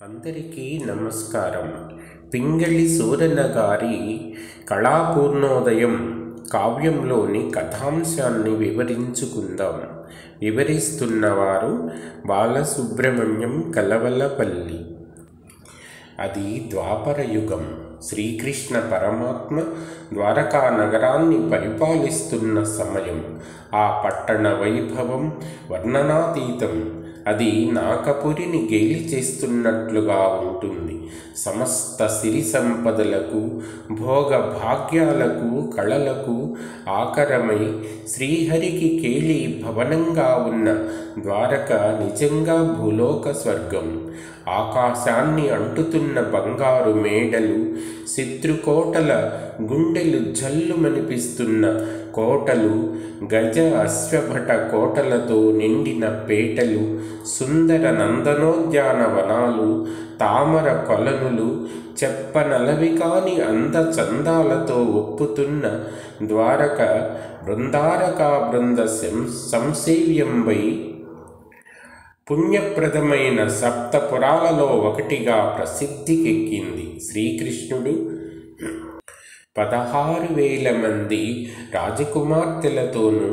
అందరికీ నమస్కారం. పింగళి సూరన్న గారి కళాపూర్ణోదయం కావ్యంలోని కథాంశాన్ని వివరించుకుందాం. వివరిస్తున్నవారు బాలసుబ్రహ్మణ్యం కలవలపల్లి. అది ద్వాపర యుగం. శ్రీకృష్ణ పరమాత్మ ద్వారకా నగరాన్ని పరిపాలిస్తున్న సమయం. ఆ పట్టణ వైభవం వర్ణనాతీతం. అది నాకపురిని గేలి చేస్తున్నట్లుగా ఉంటుంది. సమస్త సిరి సంపదలకు, భోగ భాగ్యాలకు, కళలకు ఆకరమై శ్రీహరికి కేళి భవనంగా ఉన్న ద్వారక నిజంగా భూలోక స్వర్గం. ఆకాశాన్ని అంటుతున్న బంగారు మేడలు, శత్రుకోటల గుండెలు జల్లుమనిపిస్తున్న కోటలు, గజ అశ్వభట కోటలతో నిండిన పేటలు, సుందర నందనోద్యానవనాలు, తామర కొలనులు, చెప్పనలవి కాని అందచందాలతో ఒప్పుతున్న ద్వారక బృందారకా బృంద సంసేవ్యంబై పుణ్యప్రదమైన సప్తపురాలలో ఒకటిగా ప్రసిద్ధికెక్కింది. శ్రీకృష్ణుడు 16,000 మంది రాజకుమార్తెలతోనూ,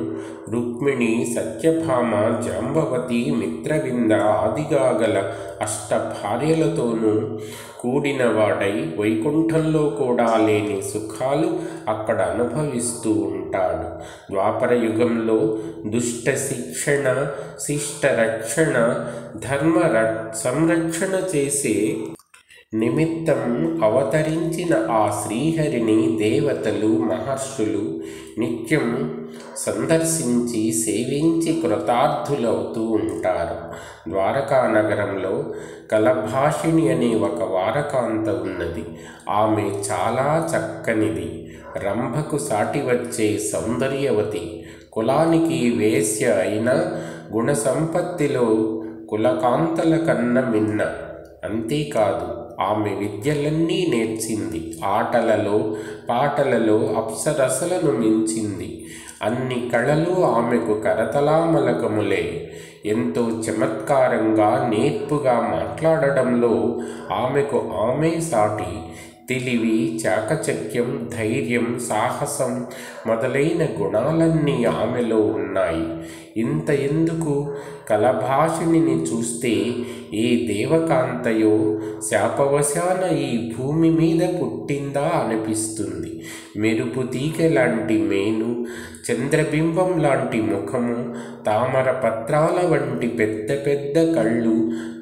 రుక్మిణి, సత్యభామ, జాంబవతి, మిత్రవింద ఆదిగా గల 8 భార్యలతోనూ కూడినవాడై వైకుంఠంలో కూడా లేని సుఖాలు అక్కడ అనుభవిస్తూ ఉంటాడు. ద్వాపర యుగంలో దుష్ట శిక్షణ, శిష్ట రక్షణ, ధర్మ సంరక్షణ చేసే నిమిత్తం అవతరించిన ఆ శ్రీహరిని దేవతలు, మహర్షులు నిత్యం సందర్శించి సేవించి కృతార్థులవుతూ ఉంటారు. ద్వారకా నగరంలో కలభాషిణి అనే ఒక వారకాంత ఉన్నది. ఆమె చాలా చక్కనిది. రంభకు సాటి వచ్చే సౌందర్యవతి. కులానికి వేశ్య అయిన గుణ సంపత్తిలో కులకాంతల కన్న మిన్న. అంతేకాదు, ఆమె విద్యలన్నీ నేర్చింది. ఆటలలో, పాటలలో అప్సరసలను మించింది. అన్ని కళలు ఆమెకు కరతలామలకములే. ఎంతో చమత్కారంగా, నేర్పుగా మాట్లాడడంలో ఆమెకు ఆమె సాటి. తెలివి, చాకచక్యం, ధైర్యం, సాహసం మొదలైన గుణాలన్నీ ఆమెలో ఉన్నాయి. ఇంత ఎందుకు, కలభాషిణిని చూస్తే ఏ దేవకాంతయో శాపవశాన ఈ భూమి మీద పుట్టిందా అనిపిస్తుంది. మెరుపు తీగ లాంటి మేను, చంద్రబింబం లాంటి ముఖము, తామర పత్రాల వంటి పెద్ద పెద్ద కళ్ళు,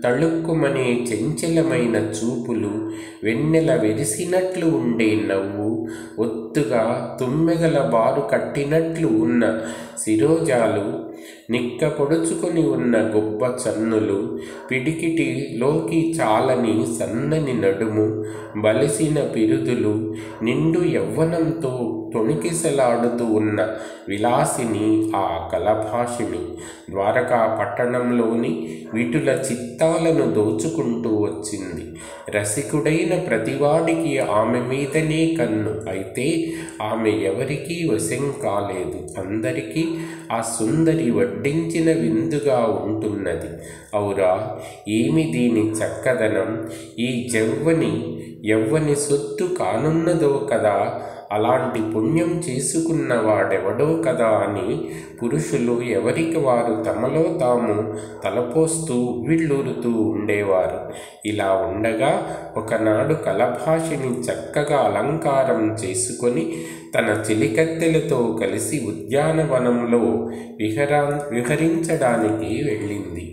తళుక్కుమనే చంచలమైన చూపులు, వెన్నెల వెరిసినట్లు ఉండే నవ్వు, ఒత్తుగా తుమ్మెగల బారు కట్టినట్లు ఉన్న శిరోజాలు, నిక్క పొడుచుకొని ఉన్న గొప్ప చన్నులు, పిడికిటిలోకి చాలని సన్నని నడుము, బలిసిన పిరుదులు, నిండు యవ్వనంతో తొణికిసలాడుతూ ఉన్న విలాసిని ఆ కలభాషిణి ద్వారకా పట్టణంలోని విటుల చిత్తాలను దోచుకుంటూ వచ్చింది. రసికుడైన ప్రతివాడికి ఆమె మీదనే కన్ను. అయితే ఆమె ఎవరికీ వశం కాలేదు. అందరికీ ఆ సుందరి వడ్డించిన విందుగా ఉంటున్నది. ఔరా, ఏమి దీని చక్కదనం! ఈ యవ్వని సొత్తు కానున్నదో కదా! అలాంటి పుణ్యం చేసుకున్నవాడెవడో కదా అని పురుషులు ఎవరికి వారు తమలో తాము తలపోస్తూ ఉవ్విళ్ళూరుతూ ఉండేవారు. ఇలా ఉండగా ఒకనాడు కలభాషిని చక్కగా అలంకారం చేసుకొని తన చెలికత్తెలతో కలిసి ఉద్యానవనంలో విహరించడానికి వెళ్ళింది.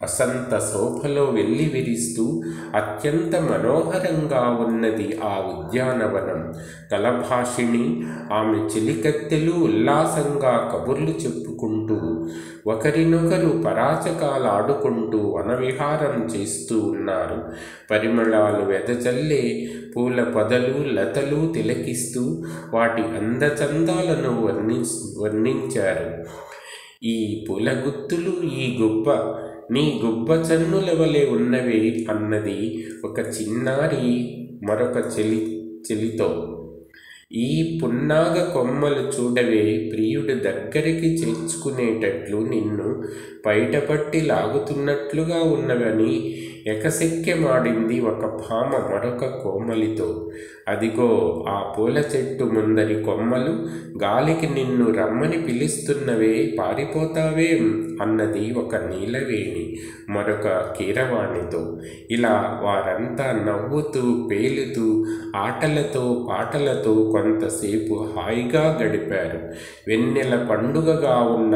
వసంత శోభలో వెల్లి విరిస్తూ అత్యంత మనోహరంగా ఉన్నది ఆ ఉద్యానవనం. కలభాషిణి, ఆమె చెలికత్తెలు ఉల్లాసంగా కబుర్లు చెప్పుకుంటూ, ఒకరినొకరు పరాచకాలు ఆడుకుంటూ వనవిహారం చేస్తూ ఉన్నారు. పరిమళాలు వెదజల్లే పూల పొదలు, లతలు తిలకిస్తూ వాటి అందచందాలను వర్ణించారు. ఈ పూలగుత్తులు నీ గుబ్బ చన్నుల వలె ఉన్నవే అన్నది ఒక చిన్నారి మరొక చెలితో. ఈ పున్నాగ కొమ్మలు చూడవే, ప్రియుడు దగ్గరికి చేర్చుకునేటట్లు నిన్ను బయటపట్టి లాగుతున్నట్లుగా ఉన్నవని ఎకశక్యమాడింది ఒక భామ మరొక కోమలితో. అదిగో ఆ పూల చెట్టు ముందరి కొమ్మలు గాలికి నిన్ను రమ్మని పిలుస్తున్నవే, పారిపోతావేం అన్నది ఒక నీలవేణి మరొక కీరవాణితో. ఇలా వారంతా నవ్వుతూ పేలుతూ ఆటలతో పాటలతో కొంతసేపు హాయిగా గడిపారు. వెన్నెల పండుగగా ఉన్న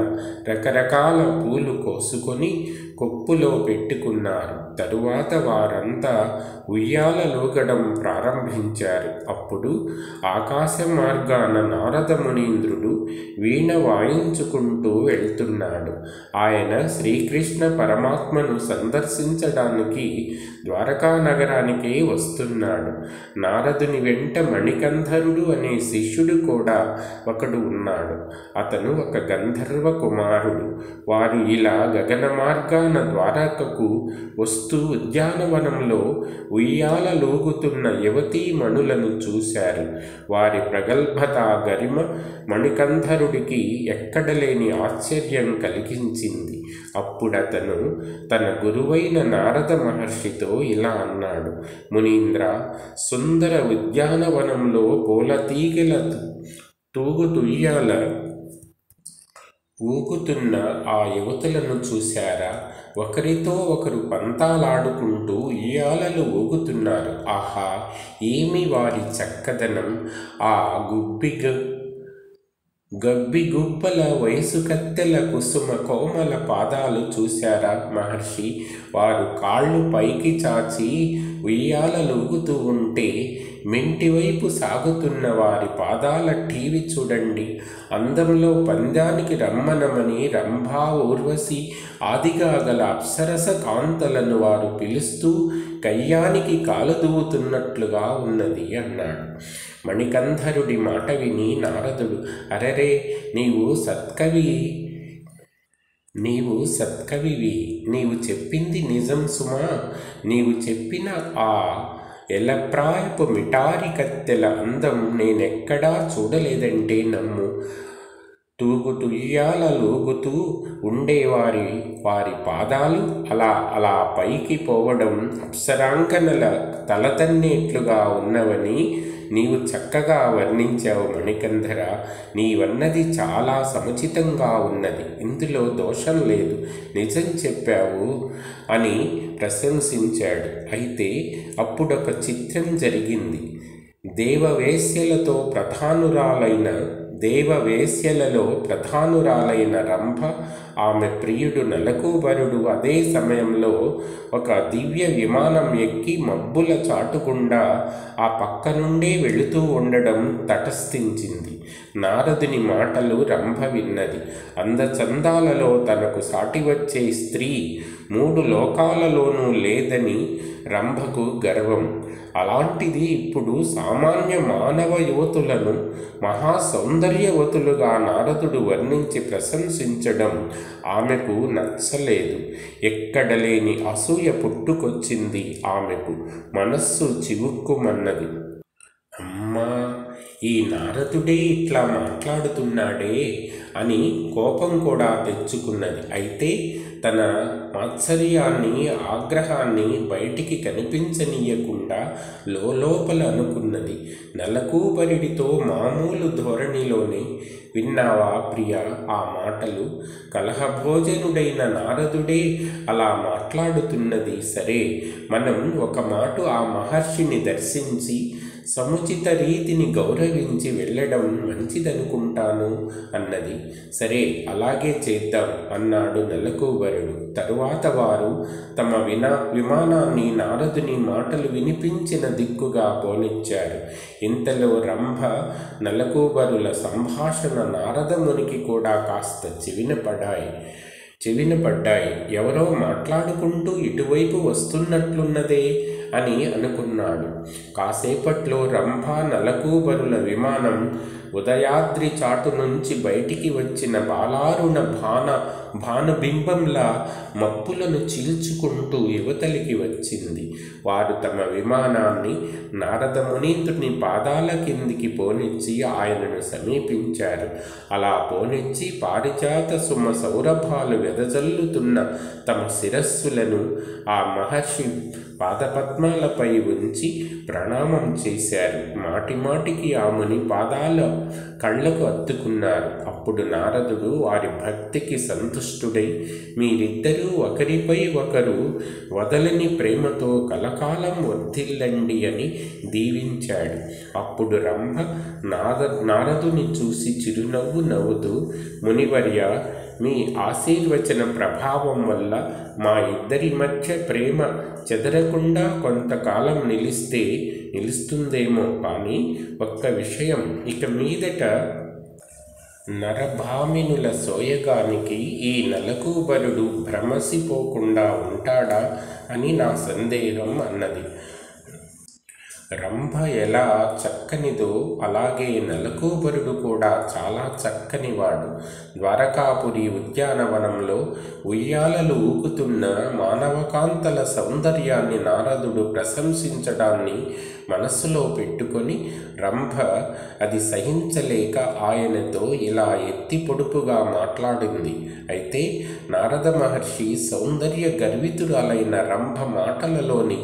రకరకాల పూలు కోసుకొని కొప్పులో పెట్టుకున్నారు. తరువాత వారంతా ఉయ్యాలలోగడం ప్రారంభించారు. అప్పుడు ఆకాశ మార్గాన నారద మునీంద్రుడు వీణ వాయించుకుంటూ వెళ్తున్నాడు. ఆయన శ్రీకృష్ణ పరమాత్మను సందర్శించడానికి ద్వారకా నగరానికే వస్తున్నాడు. నారదుని వెంట మణికంధరుడు అనే శిష్యుడు కూడా ఒకడు ఉన్నాడు. అతను ఒక గంధర్వ కుమారుడు. వారు ఇలా గగన మార్గాన ద్వారకకు వస్తూ ఉద్యానవనంలో ఉయ్యాలలోగుతున్న యువతీమణులను చూశారు. వారి ప్రగల్భత గరిమ మణికంధరుడికి ఎక్కడలేని ఆశ్చర్యం కలిగించింది. అప్పుడతను తన గురువైన నారద మహర్షితో ఇలా అన్నాడు: మునీంద్ర, సుందర ఉద్యానవనంలో పూలతీగల తూగుతుయ్యాల ఊగుతున్న ఆ యువతులను చూశారా? ఒకరితో ఒకరు పంతాలాడుకుంటూ ఉయ్యాలలు ఊగుతున్నారు. ఆహా, ఏమి వారి చక్కదనం! ఆ గబ్బిగుబ్బల వయసు కత్తెల కుసుమ కోమల పాదాలు చూశారా మహర్షి? వారు కాళ్ళు పైకి చాచి ఉయ్యాలలూగుతూ ఉంటే మెంటివైపు సాగుతున్న వారి పాదాల టీవీ చూడండి. అందంలో పందానికి రమ్మనమని రంభా, ఊర్వశి ఆదిగా గల అప్సరస కాంతలను వారు పిలుస్తూ కయ్యానికి కాలుదూవుతున్నట్లుగా ఉన్నది అన్నాడు. మణికంధరుడి మాట విని నారదుడు, అరెరే, నీవు సత్కవివి, నీవు చెప్పింది నిజం సుమా. నీవు చెప్పిన ఆ ఎలప్రాయపు మిటారి కత్తెల అందం నేనెక్కడా చూడలేదంటే నమ్ము. తూగుతుయ్యాలూగుతూ ఉండేవారి పాదాలు అలా పైకి పోవడం అప్సరాంగనల తలతన్నేట్లుగా ఉన్నవని నీవు చక్కగా వర్ణించావు మణికంధర. నీవన్నది చాలా సముచితంగా ఉన్నది, ఇందులో దోషం లేదు, నిజం చెప్పావు అని ప్రశంసించాడు. అయితే అప్పుడొక చిత్రం జరిగింది. దేవవేశ్యలలో ప్రధానురాలైన రంభ, ఆమె ప్రియుడు నలకూబరుడు అదే సమయంలో ఒక దివ్య విమానం ఎక్కి మబ్బుల చాటుకుండా ఆ పక్క నుండే వెళుతూ ఉండడం తటస్థించింది. నారదుని మాటలు రంభ విన్నది. అందచందాలలో తనకు సాటి వచ్చే స్త్రీ 3 లోకాలలోనూ లేదని రంభకు గర్వం. అలాంటిది ఇప్పుడు సామాన్య మానవ యువతులను మహాసౌందర్యవతులుగా నారదుడు వర్ణించి ప్రశంసించడం ఆమెకు నచ్చలేదు. ఎక్కడలేని అసూయ పుట్టుకొచ్చింది ఆమెకు. మనస్సు చివుక్కుమన్నది. అమ్మా, ఈ నారదుడే ఇట్లా మాట్లాడుతున్నాడే అని కోపం కూడా తెచ్చుకున్నది. అయితే తన మాత్సర్యాన్ని, ఆగ్రహాన్ని బయటికి కనిపించనీయకుండా లోపల అనుకున్నది. నలకూబరుడితో మామూలు ధోరణిలోనే, విన్నావా ప్రియ ఆ మాటలు? కలహభోజనుడైన నారదుడే అలా మాట్లాడుతున్నది. సరే, మనం ఒక మాట ఆ మహర్షిని దర్శించి సముచిత రీతిని గౌరవించి వెళ్ళడం మంచిదనుకుంటాను అన్నది. సరే, అలాగే చేద్దాం అన్నాడు నలకూబరుడు. తరువాత వారు తమ విమానాన్ని నారదుని మాటలు వినిపించిన దిక్కుగా పోనిచ్చారు. ఇంతలో రంభ నలకూబరుల సంభాషణ నారదమునికి కూడా కాస్త చెవిన పడ్డాయి. ఎవరో మాట్లాడుకుంటూ ఇటువైపు వస్తున్నట్లున్నదే అని అనుకున్నాడు. కాసేపట్లో రంభ నలకూబరుల విమానం ఉదయాద్రి చాటు నుంచి బయటికి వచ్చిన బాలారుణ భాన భానుబింబంలా మప్పులను చీల్చుకుంటూ యువతలికి వచ్చింది. వారు తమ విమానాన్ని నారద మునీంద్రుని పాదాల కిందికి పోనిచ్చి ఆయనను సమీపించారు. అలా పోనిచ్చి పారిజాత సుమ సౌరభాలు వెదజల్లుతున్న తమ శిరస్సులను ఆ మహర్షి పాదపద్మాలపై ఉంచి ప్రణామం చేశారు. మాటిమాటికి ఆమెని పాదాల కళ్ళకు అత్తుకున్నారు. అప్పుడు నారదుడు వారి భక్తికి సంతుష్టుడై, మీరిద్దరూ ఒకరిపై ఒకరు వదలని ప్రేమతో కలకాలం వర్ధిల్లండి అని దీవించాడు. అప్పుడు రంభ నారదుని చూసి చిరునవ్వు నవ్వుతూ, మునివర్య, మీ ఆశీర్వచన ప్రభావం వల్ల మా ఇద్దరి మధ్య ప్రేమ చెదరకుండా కొంతకాలం నిలుస్తుందేమో, కానీ ఒక్క విషయం, ఇక మీదట నరభామినుల సోయగానికి ఈ నలకూబరుడు భ్రమసిపోకుండా ఉంటాడా అని నా సందేహం అన్నది. రంభ ఎలా చక్కనిదో అలాగే నలకూబరుడు కూడా చాలా చక్కనివాడు. ద్వారకాపురి ఉద్యానవనంలో ఉయ్యాలలు ఊగుతున్న మానవకాంతల సౌందర్యాన్ని నారదుడు ప్రశంసించడాన్ని మనస్సులో పెట్టుకొని రంభ అది సహించలేక ఆయనతో ఇలా ఎత్తి పొడుపుగా మాట్లాడింది. అయితే నారద మహర్షి సౌందర్య గర్వితురాలైన రంభ మాటలలోని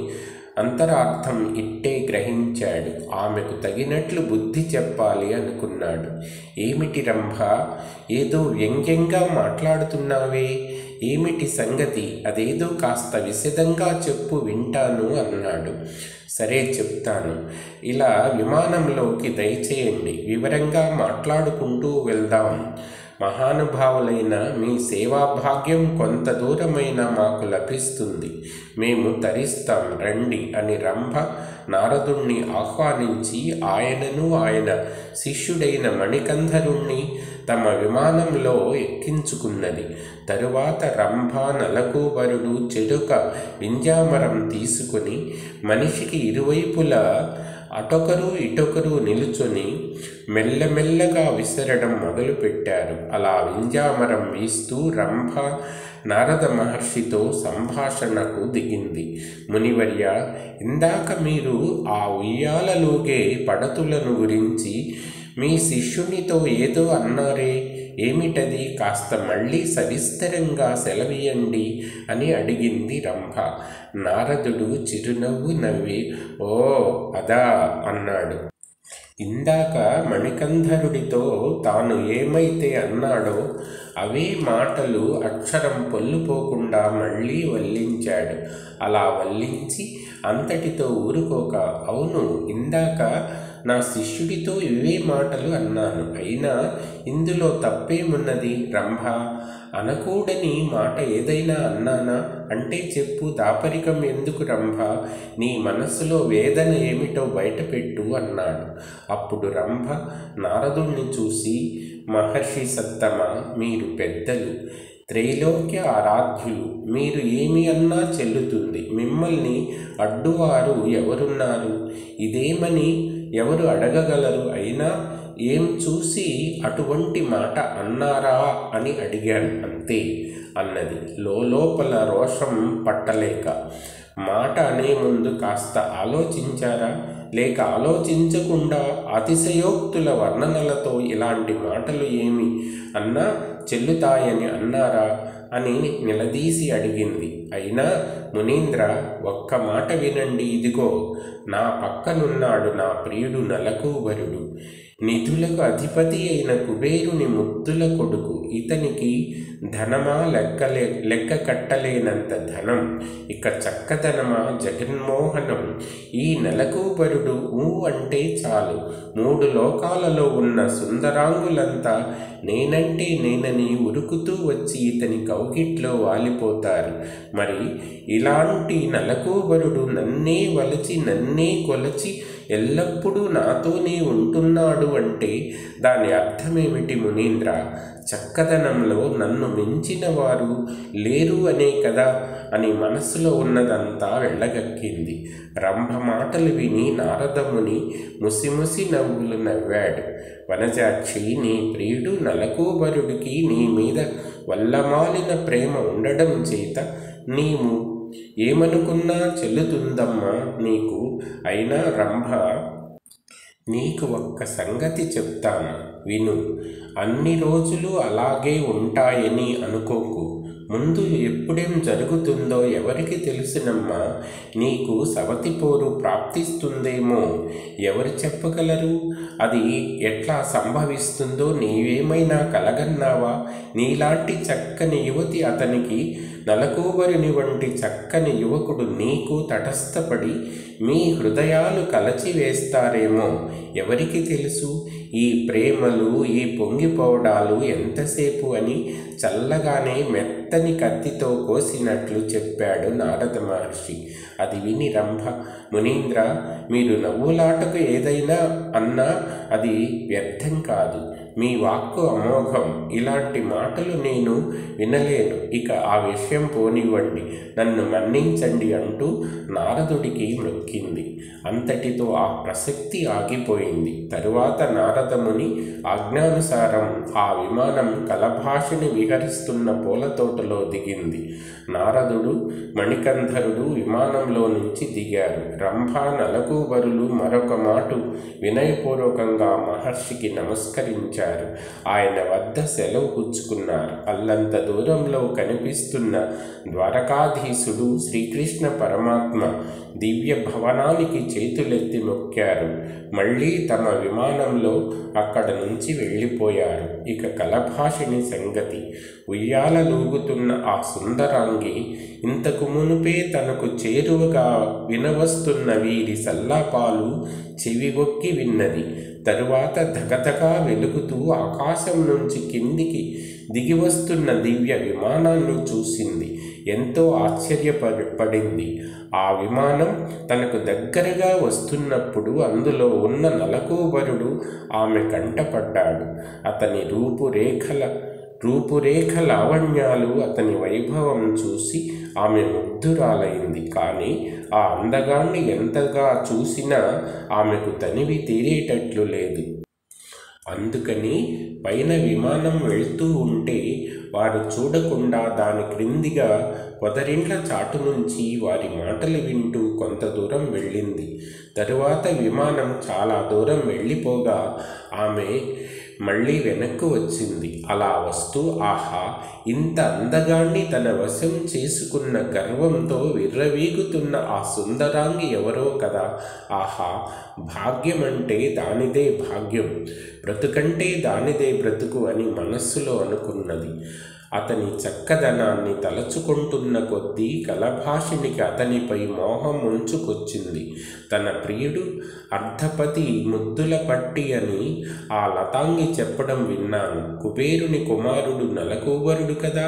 అంతరార్థం ఇట్టే గ్రహించాడు. ఆమెకు తగినట్లు బుద్ధి చెప్పాలి అనుకున్నాడు. ఏమిటి రంభ, ఏదో వ్యంగ్యంగా మాట్లాడుతున్నావే, ఏమిటి సంగతి, అదేదో కాస్త విశదంగా చెప్పు, వింటాను అన్నాడు. సరే చెప్తాను, ఇలా విమానంలోకి దయచేయండి, వివరంగా మాట్లాడుకుంటూ వెళ్దాం. మహానుభావులైన మీ సేవాభాగ్యం కొంత దూరమైన మాకు లభిస్తుంది, మేము తరిస్తాం, రండి అని రంభ నారదుణ్ణి ఆహ్వానించి ఆయనను ఆయన శిష్యుడైన మణికంధరుణ్ణి తమ విమానంలో ఎక్కించుకున్నది. తరువాత రంభ నలకూబరుడు చెరుక వింజామరం తీసుకుని మనిషికి ఇరువైపులా అటొకరు ఇటొకరు నిలుచొని మెల్లమెల్లగా విసరడం మొదలుపెట్టారు. అలా వింజామరం వీస్తూ రంభ నారద మహర్షితో సంభాషణకు దిగింది. మునివర్య, ఇందాక మీరు ఆ ఉయ్యాలలోగే పడతులను గురించి మీ శిష్యునితో ఏదో అన్నారే, ఏమిటది, కాస్త మళ్ళీ సవిస్తరంగా సెలవీయండి అని అడిగింది రంభ. నారదుడు చిరునవ్వు నవ్వి, ఓ అదా అన్నాడు. ఇందాక మణికంధరుడితో తాను ఏమైతే అన్నాడో అవే మాటలు అక్షరం పొల్లుపోకుండా మళ్ళీ వల్లించాడు. అలా వల్లించి అంతటితో ఊరుకోక, అవును, ఇందాక నా శిష్యుడితో ఇవే మాటలు అన్నాను, అయినా ఇందులో తప్పేమున్నది రంభ, అనకూడని మాట ఏదైనా అన్నానా అంటే చెప్పు, దాపరికం ఎందుకు రంభ, నీ మనస్సులో వేదన ఏమిటో బయటపెట్టు అన్నాడు. అప్పుడు రంభ నారదుణ్ణి చూసి, మహర్షి సత్తమ, మీరు పెద్దలు, త్రైలోక్య ఆరాధ్యులు, మీరు ఏమి అన్నా చెల్లుతుంది, మిమ్మల్ని అడ్డువారు ఎవరున్నారు, ఇదేమని ఎవరు అడగగలరు, అయినా ఏం చూసి అటువంటి మాట అన్నారా అని అడిగాను, అంతే అన్నది లోపల రోషం పట్టలేక. మాట అనే ముందు కాస్త ఆలోచించారా, లేక ఆలోచించకుండా అతిశయోక్తుల వర్ణనలతో ఇలాంటి మాటలు ఏమి అన్నా చెల్లుతాయని అన్నారా అని నిలదీసి అడిగింది. అయినా మునీంద్ర, ఒక్క మాట వినండి, ఇదిగో నా పక్కనున్నాడు నా ప్రియుడు నలకూబరుడు, నిధులకు అధిపతి అయిన కుబేరుని ముద్దుల కొడుకు. ఇతనికి ధనమా లెక్క కట్టలేనంత ధనం, ఇక చక్కదనమా జగన్మోహనం. ఈ నలకూబరుడు అంటే చాలు 3 లోకాలలో ఉన్న సుందరాంగులంతా నేనంటే నేనని ఉరుకుతూ వచ్చి ఇతని కౌగిట్లో వాలిపోతారు. మరి ఇలాంటి నలకూబరుడు నన్నే వలచి నన్నే కొలచి ఎల్లప్పుడూ నాతోనే ఉంటున్నాడు అంటే దాని అర్థమేమిటి మునీంద్ర? చక్కదనంలో నన్ను మించిన వారు లేరు అనే కదా అని మనస్సులో ఉన్నదంతా వెళ్ళగక్కింది. రంభ మాటలు విని నారదముని ముసిముసి నవ్వులు నవ్వాడు. వనజాక్షి, నీ ప్రియుడు నలకూబరుడికి నీ మీద వల్లమాలిన ప్రేమ ఉండడం చేత నీవు ఏమనుకున్నా చెల్లుతుందమ్మా నీకు. అయినా రంభ, నీకు ఒక్క సంగతి చెప్తాను విను. అన్ని రోజులు అలాగే ఉంటాయని అనుకోకు. ముందు ఎప్పుడేం జరుగుతుందో ఎవరికి తెలుసునమ్మా. నీకు సవతిపోరు ప్రాప్తిస్తుందేమో, ఎవరు చెప్పగలరు? అది ఎట్లా సంభవిస్తుందో నీవేమైనా కలగన్నావా? నీలాంటి చక్కని యువతి అతనికి, నలకూబరుని వంటి చక్కని యువకుడు నీకు తటస్థపడి మీ హృదయాలు కలచివేస్తారేమో, ఎవరికి తెలుసు? ఈ ప్రేమలు, ఈ పొంగిపోవడాలు ఎంతసేపు అని చల్లగానే మెత్తని కత్తితో కోసినట్లు చెప్పాడు నారద మహర్షి. అది విని రంభ, మునీంద్ర, మీరు నవ్వులాటకు ఏదైనా అన్నా అది వ్యర్థం కాదు. మీ వాక్కు అమోఘం. ఇలాంటి మాటలు నేను వినలేను. ఇక ఆ విషయం పోనివ్వండి, నన్ను మన్నించండి అంటూ నారదుడికి మొక్కింది. అంతటితో ఆ ప్రసక్తి ఆగిపోయింది. తరువాత నారదముని ఆజ్ఞానుసారం ఆ విమానం కలభాషిని విహరిస్తున్న పూలతోటలో దిగింది. నారదుడు, మణికంధరుడు విమానంలో నుంచి దిగారు. రంభ, నలకూబరులు మరొక మాటు వినయపూర్వకంగా మహర్షికి నమస్కరించారు. ఆయన వద్ద సెలవు పుచ్చుకున్నారు. అల్లంత దూరంలో కనిపిస్తున్న ద్వారకాధీశుడు శ్రీకృష్ణ పరమాత్మ దివ్య భవనానికి చేతులెత్తి మొక్కారు. మళ్ళీ తమ విమానంలో అక్కడ నుంచి వెళ్ళిపోయారు. ఇక కలభాషిని సంగతి. ఉయ్యాలలూగుతున్న ఆ సుందరాంగి ఇంతకు మునుపే తనకు చేరువగా వినవస్తున్న వీరి సల్లాపాలు చెవిగొక్కి విన్నది. తరువాత ధగధగా వెలుగుతూ ఆకాశం నుంచి కిందికి దిగివస్తున్న దివ్య విమానాన్ని చూసింది. ఎంతో ఆశ్చర్యపడింది. ఆ విమానం తనకు దగ్గరగా వస్తున్నప్పుడు అందులో ఉన్న నలకూబరుడు ఆమె కంటపడ్డాడు. అతని రూపురేఖ లావణ్యాలు, అతని వైభవం చూసి ఆమె ముగ్ధురాలైంది. కానీ ఆ అందగాన్ని ఎంతగా చూసినా ఆమెకు తనివి తీరేటట్లు లేదు. అందుకని పైన విమానం వెళ్తూ ఉంటే వారు చూడకుండా దాని క్రిందిగా పొదరిండ్ల చాటు నుంచి వారి మాటలు వింటూ కొంత దూరం వెళ్ళింది. తరువాత విమానం చాలా దూరం వెళ్ళిపోగా ఆమె మళ్ళీ వెనక్కు వచ్చింది. అలా వస్తూ, ఆహా, ఇంత అందగాన్ని తన వశం చేసుకున్న గర్వంతో విర్రవీగుతున్న ఆ సుందరాంగి ఎవరో కదా. ఆహా, భాగ్యమంటే దానిదే భాగ్యం, బ్రతుకంటే దానిదే బ్రతుకు అని మనస్సులో అనుకున్నది. అతని చక్కదనాన్ని తలచుకుంటున్న కొద్దీ కలభాషినికి అతనిపై మోహం ముంచుకొచ్చింది. తన ప్రియుడు అర్ధపతి ముద్దుల పట్టి అని ఆ లతాంగి చెప్పడం విన్నాను. కుబేరుని కుమారుడు నలకూబరుడు కదా,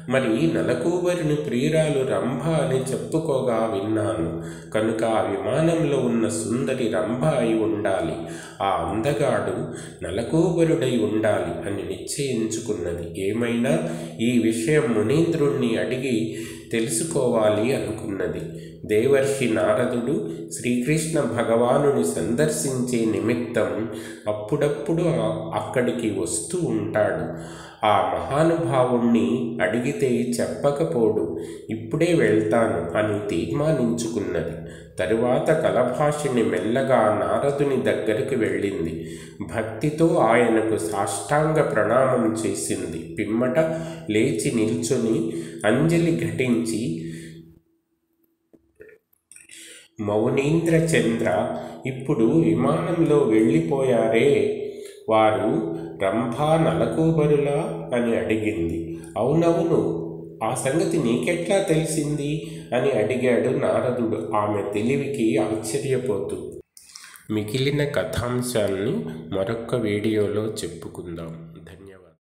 మరి నలకూబరుని ప్రియురాలు రంభ అని చెప్పుకోగా విన్నాను. కనుక ఆ విమానంలో ఉన్న సుందరి రంభ అయి ఉండాలి, ఆ అందగాడు నలకూబరుడై ఉండాలి అని నిశ్చయించుకున్నది. ఏమైనా ఈ విషయం మునీంద్రుణ్ణి అడిగి తెలుసుకోవాలి అనుకున్నది. దేవర్షి నారదుడు శ్రీకృష్ణ భగవానుని సందర్శించే నిమిత్తం అప్పుడప్పుడు అక్కడికి వస్తూ ఉంటాడు. ఆ మహానుభావుణ్ణి అడిగితే చెప్పకపోడు. ఇప్పుడే వెళ్తాను అని తీర్మానించుకున్నది. తరువాత కలభాషిని మెల్లగా నారదుని దగ్గరికి వెళ్ళింది. భక్తితో ఆయనకు సాష్టాంగ ప్రణామం చేసింది. పిమ్మట లేచి నిల్చొని అంజలి ఘటించి, మౌనీంద్ర చంద్ర, ఇప్పుడు విమానంలో వెళ్ళిపోయారే, వారు రంభా నలకూబరులా అని అడిగింది. అవునవును, ఆ సంగతి నీకెట్లా తెలిసింది అని అడిగాడు నారదుడు ఆమె తెలివికి ఆశ్చర్యపోతూ. మిగిలిన కథాంశాన్ని మరొక వీడియోలో చెప్పుకుందాం. ధన్యవాదాలు.